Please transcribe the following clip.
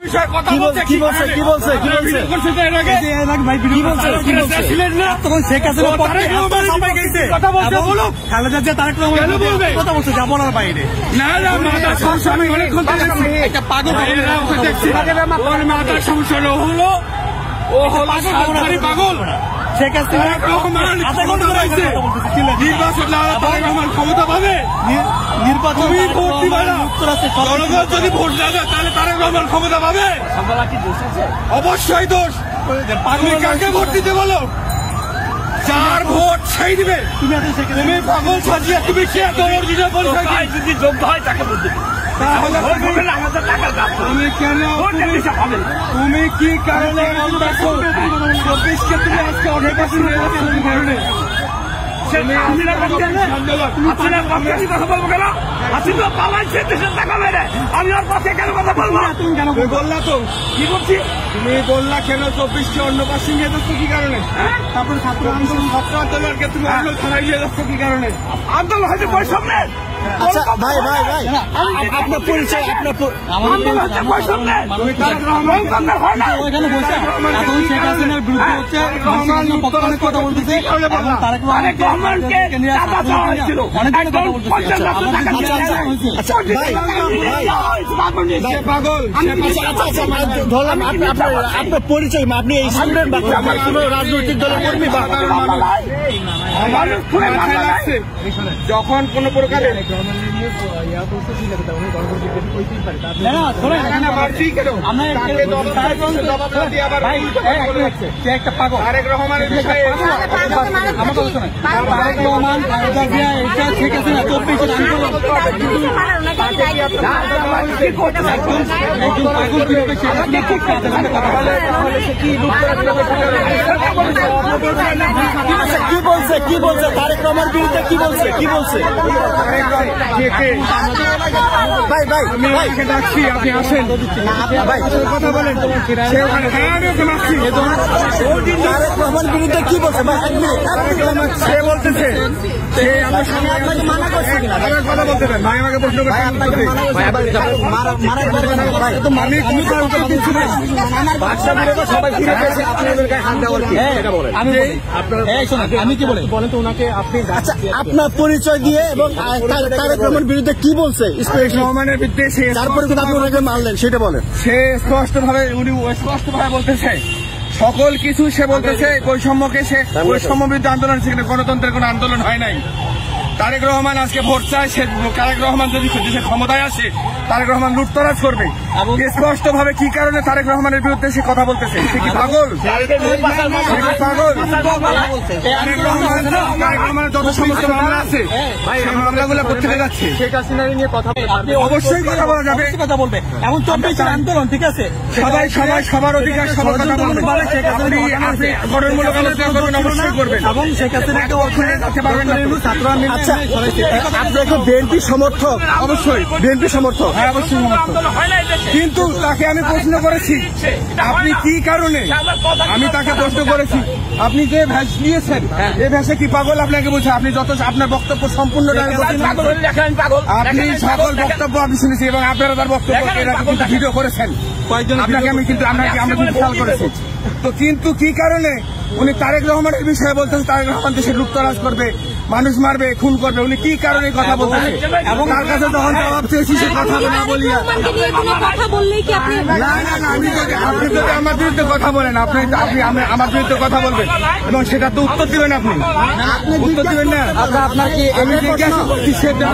বিষয়ে কথা বলছে। কি বলছে তখন শেখ হাসিনা কথা বলছে, বলুক খালেদা জিয়া তারেক রহমান কথা বলছে যা বলার বাইরে। না না, মাথার সমস্যা আমি অনেকক্ষণ একটা পাগল মাথার সমস্যা হলো ও হলো পাগল। শেখ হাসিনা নির্বাচন তারেক রহমান ক্ষমতা পাবে। নির্বাচন জনগণ যদি ভোট না দেয় তাহলে তারেক রহমান ক্ষমতা পাবে। অবশ্যই দোষ। তুমি কাকে ভোট দিতে বলো? যার ভোট সেই দিবে। তুমি পাগল সাজিয়ে তুমি কে তোমার যদি যোগ্য হয় তাকে ভোট দিবে। তুমি কি কারণে 24কে তুমি আজকে অনেক কথা বলবো কেন? হাসিনা পালাইছে দেশের টাকা মেরে, আমি ওর পক্ষে কেন কথা বলবো? তুমি কেন বললা? তো কি করছি তুমি বললা কেন 24কে অন্য পাশে নিয়ে যাচ্ছ কি কারণে? তারপরে ছাত্র আন্দোলনকে তুমি অন্য থানায় নিয়ে যাচ্ছ কি কারণে? আন্দোলন হয়তো বৈষম্যের। আচ্ছা ভাই আপনার পরিচয় আপনার শেখ হাসিনার বিরুদ্ধে হচ্ছে কথা বলতেছে তারেক পাগল ধরলাম আপনার পরিচয় আপনি এই স্টুডেন্ট বা রাজনৈতিক দলের কর্মী বা যখন কোন প্রকারের একটা পাগল তারেক রহমানের বিষয়ে ঠিক আছে না 24 কি বলছে তারেক রহমানের বিরুদ্ধে কি বলছে ভাই ডাকছি, আপনি আসেন ভাই কথা বলেন। তারেক রহমানের বিরুদ্ধে কি বলছে ভাই? সে বলতেছে মানা করছে কিনা কথা বলতে দেন ভাই, আমাকে প্রশ্ন করতে সবাই ফিরে পেয়েছে আপনাদের গায়ে হাত দেওয়ার কি আমি কি বলেন তো ওনাকে আপনি আপনার পরিচয় দিয়ে এবং তারেক রহমানের বিরুদ্ধে কি বলছে রহমানের বিরুদ্ধে তারপরে কিন্তু আপনি ওনাকে মারলেন সেটা বলেন। সে স্পষ্টভাবে বলতেছে সকল কিছু সে বলতেছে বৈষম্যকে সে বৈষম্য বিরুদ্ধে আন্দোলন, সেখানে গণতন্ত্রের কোনো আন্দোলন হয় নাই। তারেক রহমান আজকে ভোট চায়, সে তারেক রহমান যদি দেশের ক্ষমতায় আসে তারেক রহমান লুটতরাজ করবে। স্পষ্ট ভাবে কি কারণে তারেক রহমানের বিরুদ্ধে সে কথা বলতেছে? সে কি পাগল? তারেক রহমানের যত সমস্ত মামলা আছে সেই মামলাগুলো কোথেকে যাচ্ছে? শেখ হাসিনার নিয়ে কথা অবশ্যই কথা বলা যাবে, কথা বলবে এমন 24 আন্দোলন ঠিক আছে। সবার অধিকার সবার কথা বলবে। গঠনমূলক আলোচনা করবেন, অবশ্যই করবেন এবং শেখ হাসিনাকে অর্থনীতি করতে পারবেন না। আপনি বিএনপি সমর্থক? অবশ্যই বিএনপি সমর্থক। হ্যাঁ অবশ্যই সমর্থক। কিন্তু তাকে আমি প্রশ্ন করেছি আপনি কি কারণে, আমি তাকে প্রশ্ন করেছি আপনি যে ভ্যাস নিয়েছেন এই ভ্যাসে কি পাগল আপনাকে বলছে? আপনি যত আপনার বক্তব্য সম্পূর্ণ আপনি সকল বক্তব্য আমি শুনেছি এবং আপনারা তার বক্তব্য ভিডিও করেছেন। আপনাকে আমি কিন্তু আমরা খেয়াল করেছি। তো কিন্তু কি কারণে উনি তারেক রহমানের বিষয়ে বলতেছে তারেক রহমান দেশে লুটতরাজ করবে, মানুষ মারবে, খুন করবে? উনি কি কারণে কথা বলতেছে? এবং তার কাছে যখন জবাব চেয়েছি সে কথা না বলিয়া আপনি যদি আমার বিরুদ্ধে কথা বলেন আপনি আমার বিরুদ্ধে কথা বলবেন এবং সেটা তো উত্তর দিবেন। আপনি উত্তর দিবেন না। আপনার কি আমি জিজ্ঞাসা করছি সেটা